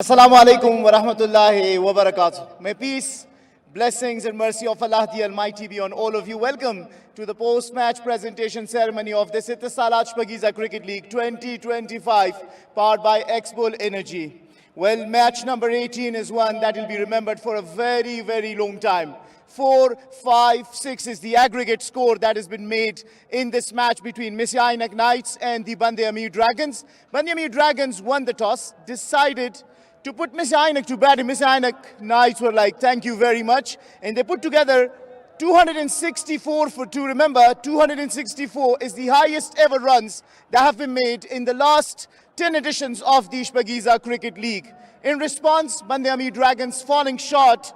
Assalamu alaikum wa rahmatullahi wa barakatuh. May peace, blessings and mercy of Allah the Almighty be on all of you. Welcome to the post-match presentation ceremony of the Etisalat Shpageeza Cricket League 2025 powered by X-Bull Energy. Well, match number 18 is one that will be remembered for a very, very long time. 4-5-6 is the aggregate score that has been made in this match between Missy Ainak Knights and the Bande Amir Dragons. Bande Amir Dragons won the toss, decided to put Missy Ainak to bat. Missy Ainak Knights were like, thank you very much. And they put together 264 for 2. Remember, 264 is the highest ever runs that have been made in the last 10 editions of the Shpageeza Cricket League. In response, Bande Amir Dragons falling short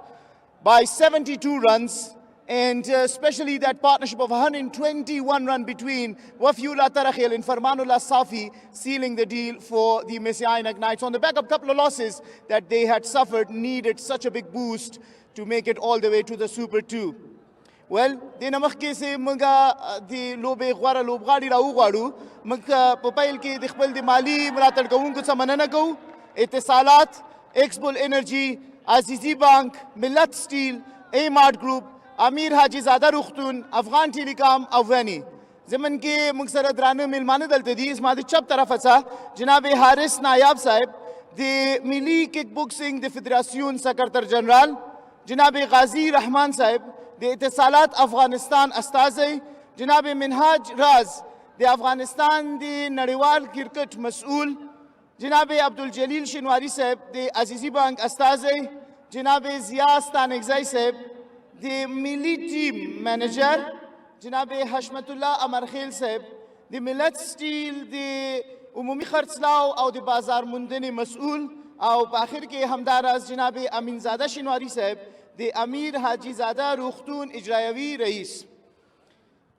by 72 runs, and especially that partnership of 121 run between Wafiullah Tarakhil and Farmanullah Safi sealing the deal for the Missy Ainak Knights. On the back of a couple of losses that they had suffered, needed such a big boost to make it all the way to the Super 2. Well, د نمخکې سه موږ د لوبې غوره لوبغاړي راوغواړو. موږ په پیل کې د خپل د مالي ملاتړ کوونکو څخه مننه کوو. اتصالات، X-Bull Energy، عزیزی بانک، ملت سټیل، ایمارټ ګروپ، امیر حاجی زاده روغتون، افغان ټیلیکام او ویني. زمن کې موږ سره درانه میلمانه دلته دي. زما د چپ طرفه څخه جناب حارث نایاب صاحب د ملي کیک بوکسینګ د فدراسیون سکرټر جنرال، جناب غازی رحمان صاحب د اتصالات افغانستان استازی، جناب منهاج راز د افغانستان د نړیوال کرکټ مسؤل، جناب عبدالجلیل شنواری صاحب د عزیزی بانک استازی، جناب ضیا ستانکزی صاحب د ملی ټیم منیجر، جناب حشمت الله امرخیل صاحب د ملت سټیل د عمومي خرڅلاو او د بازار موندنې مسؤل، او په آخر کې همداراز جناب امین زاده شنواری صاحب د امیر حاجی زاده روغتون اجرایوي رئیس.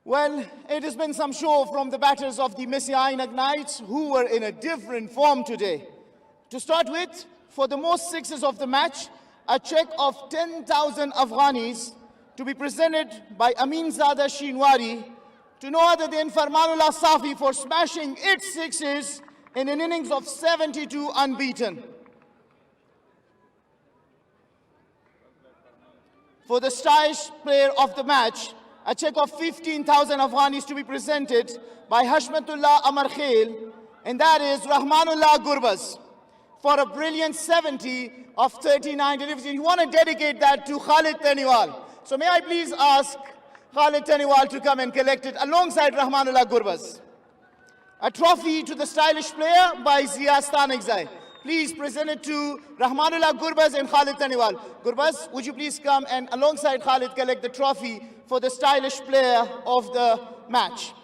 Well, it has been some show from the batters of the Missy Ainak Knights, who were in a different form today. To start with, for the most sixes of the match, a check of 10,000 Afghanis to be presented by Amin Zada Shinwari to no other than Farmanullah Safi for smashing its sixes in an innings of 72 unbeaten. For the stylish player of the match, a check of 15,000 Afghanis to be presented by Hashmatullah Amarkhail, and that is Rahmanullah Gurbaz, for a brilliant 70 of 39 deliveries. You want to dedicate that to Khalid Taniwal. So may I please ask Khalid Taniwal to come and collect it alongside Rahmanullah Gurbaz. A trophy to the stylish player by ضیا ستانکزی. Please present it to Rahmanullah Gurbaz and Khalid Taniwal. Gurbaz, would you please come and alongside Khalid collect the trophy for the stylish player of the match.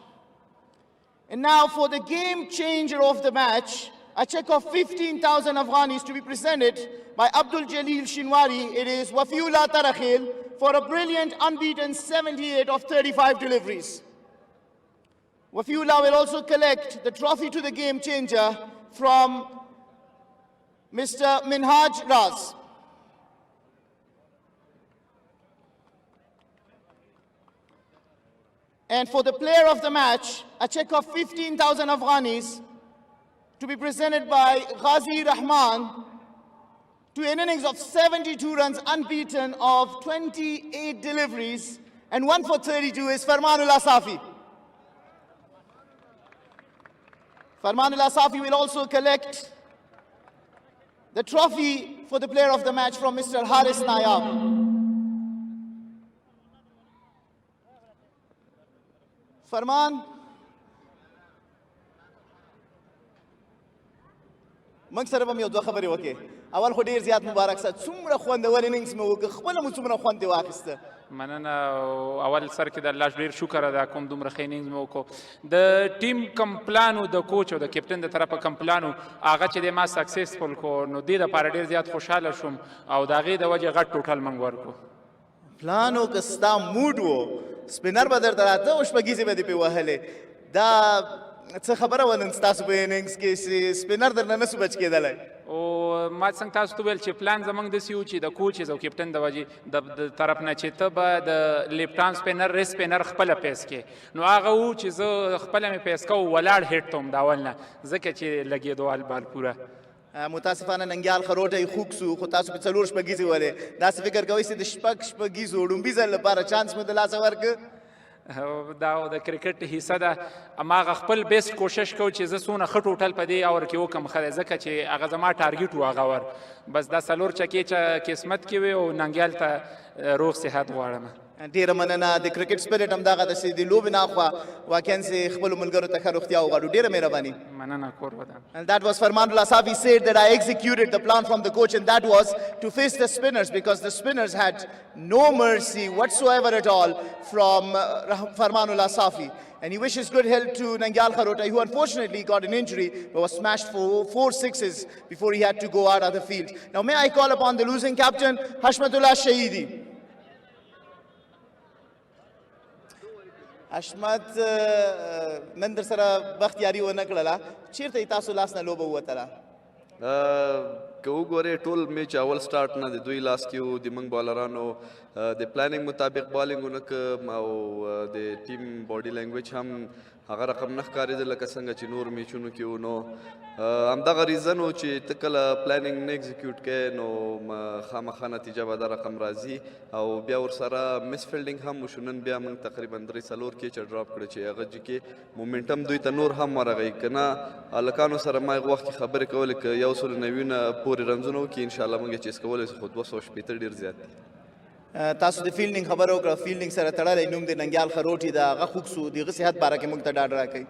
And now for the game changer of the match, a check of 15,000 Afghanis to be presented by Abdul Jalil Shinwari. It is Wafiullah Tarakhil for a brilliant unbeaten 78 of 35 deliveries. Wafiullah will also collect the trophy to the game changer from Mr. Minhaj Raz. And for the player of the match, a check of 15,000 Afghanis to be presented by Ghazi Rahman to an innings of 72 runs unbeaten of 28 deliveries, and 1 for 32 is Farmanullah Safi. Farmanullah Safi will also collect the trophy for the player of the match from Mr. Haris Nayab. فرمان موږ سره به مې یو دوه خبرې وکړې. اول خو ډېر زیات مبارک سه، څومره خوندور اننګز مې وکړ، خپله مو څومره خوند یې واخیسته. مننه. اول سر کې د الله ډېر شکر ادا کوم دومره ښه اننګز مې وکړو. د ټیم کم پلان و د کوچ او د کپټن د طرفه کم پلان و هغه چې دی ما سکسسفل کو، نو دې دپاره ډېر زیات خوشحاله شوم او د هغې د وجې غټ ټوټل موږ ورکړو. پلان و که ستا موډ و سپینر به درته راته او شپږیزې به دې پې وهلې. دا څه خبره وه نن ستاسو په اننګز کې چې سپینر درنه نه سو بچ کېدلی؟ او ما څنګه تاسو ته ویل چې پلان زموږ داسې و چې د کوچز او کپټن د وجې د طرف نه چې ته به د لیفټان سپینر ریس سپینر خپله پیس کې، نو هغه و چې زه خپله مې پیس کوم ولاړ هیټ ته وم د اول نه، ځکه چې لګېدو بال پوره. متاسفانه ننګیال خروټی خوږ سو خو تاسو په څلور شپږیزې ولې داسې فکر کوئ چې د شپږیزو ړومبي ځل لپاره چانس مو د لاسه ورکړه دا د کرکټ حصه ده هماغه خپل بیسټ کوشش کوم چې زه څونه ښه ټوټل په دې اور کې وکړم ښه دی ځکه چې هغه زما ټارګېټ و هغه ور بس دا څلور چکې چې قسمت کې وي او ننګیال ته روغ صحت غواړم ډیره مننه د کرکټ سپیرټ همدغه ده چې د لوبې نه خوا واقعا چې خپلو ملګرو ته ښه روغتیا وغواړو ډیره مهرباني مننه کور ودان And that was Farmanullah Safi said that I executed the plan from the coach, and that was to face the spinners because the spinners had no mercy whatsoever at all from Farmanullah Safi. And he wishes good health to Nangyal Kharotai, who unfortunately got an injury but was smashed for 4 sixes before he had to go out of the field. Now may I call upon the losing captain, Hashmatullah Shahidi. حشمت نن در سره بختیاري ونه کړله چیرته یې تاسو لاس نه لوبه ووتله که وګورئ ټول میچ اول سټارټ نه د دوی لاس کې و د موږ بالرانو د پلانینګ مطابق بالینګ ونه کړم او د ټیم باډي لینګویج هم هغه رقم نه ښکارېده لکه څنګه چې نور میچونو کې و نو همدغه ریزن و چې ته کله پلانینګ نه ایگزیکیوټ کوې نو خامخا نتیجه به دا رقم راځي او بیا ورسره مس فیلډینګ هم وشو نن بیا موږ تقریبا 3-4 کیچه ډراپ کړه چې هغه کې مومنټم دوی ته نور هم ورغی که نه هلکانو سره ما هغه وخت کې خبرې کولې که 190 پورې رنزونه وکړي انشاءالله موږ یې چیز کولی شو خو 260 ډېر زیات دي تاسو د فیلډینګ خبره وکړه فیلډینګ سره تړلی نوم د ننګیال خروټي د هغه خوږ سو د هغه صحت باره کې موږ ته ډاډ راکوي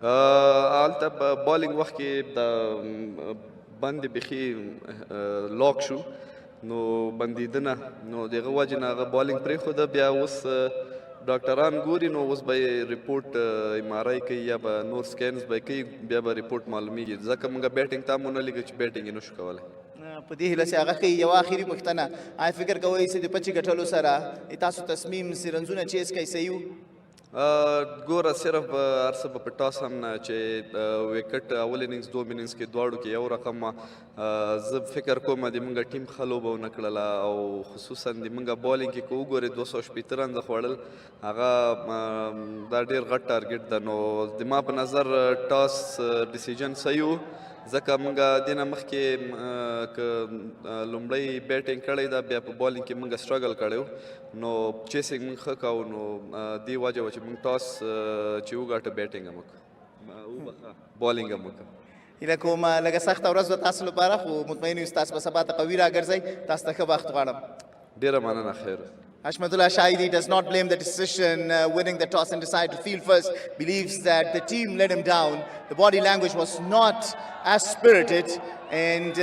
هلته بالینګ وخت کې د بندې بیخي لاک شو نو بندېدنه نو د هغه وجې نه هغه بالینګ پرېښوده بیا اوس ډاکټران ګوري نو اوس به یې ریپورټ ایم آر آی کوي یا به نور سکینز به یې کوي بیا به ریپورټ معلومیږي ځکه موږ بیټینګ ته هم ونه لېږه چې بیټینګ یې نشو کولی په دې هیله چې هغه ښیي یوه آخري پوښتنه آیا فکر کوئ چې د پچې ګټلو سره تاسو تصمیم چې رنزونه چیز کوي صحیح و ګوره صرف هر څه به په ټاس هم نه چې وکټ اول اننګز دوم اننګز کې دواړو کې یو رقم وه زه فکر کوم د موږ ټیم ښه لوبه ونه کړله او خصوصا د موږ بالینګ کې که وګورې 260 رنزه خوړل هغه دا ډېر غټ ټارګېټ ده نو د ما په نظر ټاس ډیسیژن صحیح و ځکه موږ دې نه مخکې که لومړی بیټینګ کړی ده بیا په بالینګ کې موږ سټرګل کړی و نو چیسینګ موږ ښه کوو نو دې وجه وه چې موږ ټاس چې وګاټه بیټینګ هم وکړو بالینګ هم وکړو هیله کوم لږه سخته ورځ به تاسو لپاره خو مطمئن یو تاسو به سبا ته قوي راګرځئ تاسو ته ښه بخت غواړم ډېره مننه خیر Hashmatullah Shahidi does not blame the decision winning the toss and decide to field first, believes that the team let him down. The body language was not as spirited, and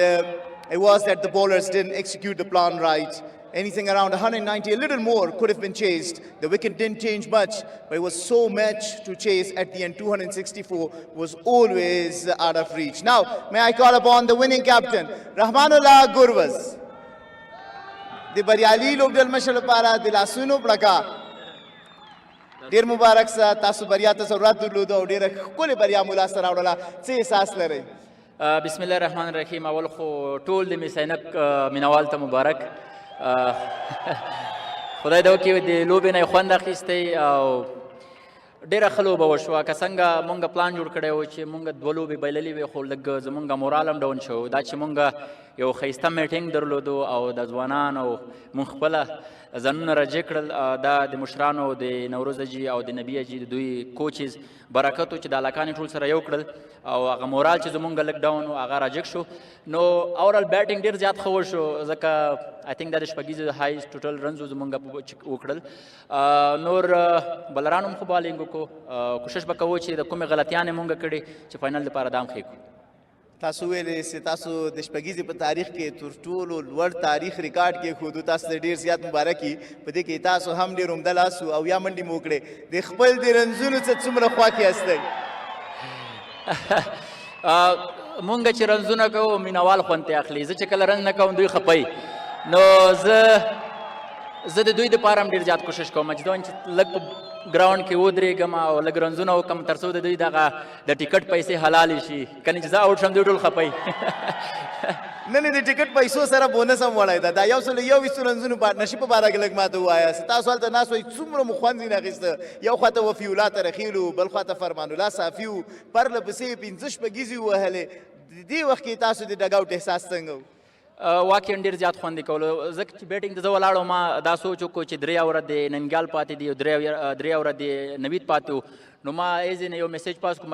it was that the bowlers didn't execute the plan right. Anything around 190, a little more could have been chased. The wicket didn't change much, but it was so much to chase at the end. 264 was always out of reach. Now, may I call upon the winning captain, Rahmanullah Gurvaz. د بریالي لوبډل مشر لپاره د لاسونو پړکا ډېر مبارک سه تاسو بریا ته ضرورت درلوده او ډېره ښکلې بریا مو لاسته راوړله څه احساس لرئ بسم الله الرحمن الرحیم اول خو ټول د میسینک مینوال ته مبارک خدای دې وکړي د لوبې نه یې خوند اخیستی او ډېره ښه لوبه وشوه که څنګه مونږ پلان جوړ کړی و چې مونږ 2 لوبې بایللې وې خو لږ زمونږ مورال هم ډاون شو دا چې مونږ یو ښایسته میټینګ درلودو او د ځوانانو مونږ خپله ځانونه راجع کړل دا د مشرانو د نوروز اجي او د نبي اجي د دوی کوچز برکت و چې د هلکان ټول سره یو کړل او هغه مورال چې زمونږ لږ ډاون و هغه راجګ شو نو اورال بیټینګ ډېر زیات ښه وشو ځکه آی تھنک دا د شپږیزې هایست ټوټل رنز زمونږ وکړل نور بلرانو هم ښه بالینګ وکړو کوشش به کوو چې د کومې غلطیانې مونږ کړې چې فاینل دپاره دا هم ښې کړو تاسو ویلې چې تاسو د شپږیزې په تاریخ کې تر ټولو لوړ تاریخ ریکارډ کېښودو تاسو ته ډېر زیات مبارکي په دې کې تاسو هم ډېر عمده لاس او یا منډې مو وکړې د خپل د رنزونو څخه څومره خواکې هستئ مونږ چې رنزونه کوو مینوال خوند ترې اخلي زه چې کله رنز نه کوم دوی خپوي نو زه د دوی دپاره هم ډېر زیات کوشش کوم چې لږ په ګراونډ کې ودرېږم او لږ رنزونه وکړم تر څو د دوی دغه د ټیکټ پیسې حلالې شي کنې چې زه آوټ شم دوی ټول خپوي نه نه د ټیکټ پیسو سره بونس هم وړی ده دا 121 رنزونو پارټنرشپ په باره کې لږ ماته ووایاست تاسو هلته ناست وئ څومره مو خوند ځینې اخیسته یو خواته وفي الله ترخیل و بل خواته فرمان الله صافي و پرله پسې 15 شپږیزې ووهلې دې وخت کې تاسو د ډګ آوټ احساس څنګه و؟ واقعا ډېر زیات خوند یې کولو ځکه چې بیټینګ ته زه ولاړم ما دا سوچ وکړو چې 3 اوره د ننګیال پاتې دي او 3 اوره د نوید پاتې وو نو ما ایز یو میسیج پاس کوم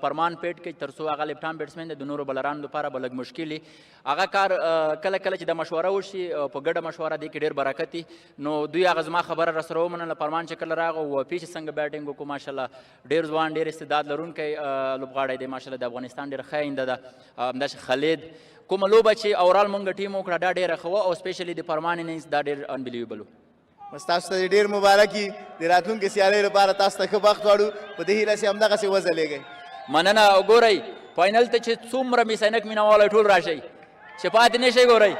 پرمان پیټ کې تر څو هغه لیفټ هام بیټسمین د نورو بلرانو لپاره به لږ مشکل وي هغه کار کله کله چې د مشوره وشي په ګډه مشوره دی کې ډېر برکت وي نو دوی هغه زما خبره راسره ومنله پرمان چې کله راغی و پیچ څنګه بیټینګ وکړو ماشاءالله ډېر ځوان ډېر استعداد لرونکی لوبغاړی دی ماشاءالله د افغانستان ډېر ښه آینده ده همداسې خالد کومه لوبه چې اورال مونږ ټیم وکړه دا ډېره ښه وه او سپیشلی د فرمان اننګز دا ډېر انبلیویبل و بس تاسو ته ډېر مبارکي د راتلونکي سیالۍ لپاره تاسو ته ښه بخت غواړو په دې هیله چې همدغسې وځلېږئ مننه ګورئ فاینل ته چې څومره میسینک مینهوالی ټول راشئ چې پاتې نه شئ ګورئ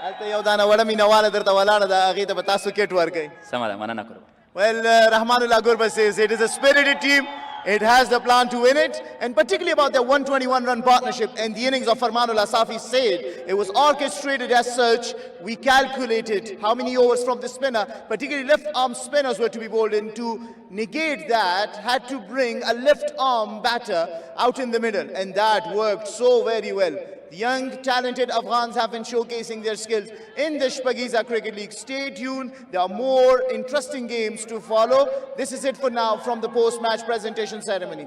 هلته یو دانه وړه مینهواله درته ولاړه ده هغې ته به تاسو کټ ورکوئ سمه ده مننه کوم Well, Rahmanullah Gurba says it is a spirited team. It has the plan to win it. And particularly about their 121-run partnership and the innings of Farmanullah Safi said it was orchestrated as such. We calculated how many overs from the spinner, particularly left-arm spinners were to be bowled in. To negate that, had to bring a left-arm batter out in the middle. And that worked so very well. The young, talented Afghans have been showcasing their skills in the Shpagiza Cricket League. Stay tuned. There are more interesting games to follow. This is it for now from the post-match presentation ceremony.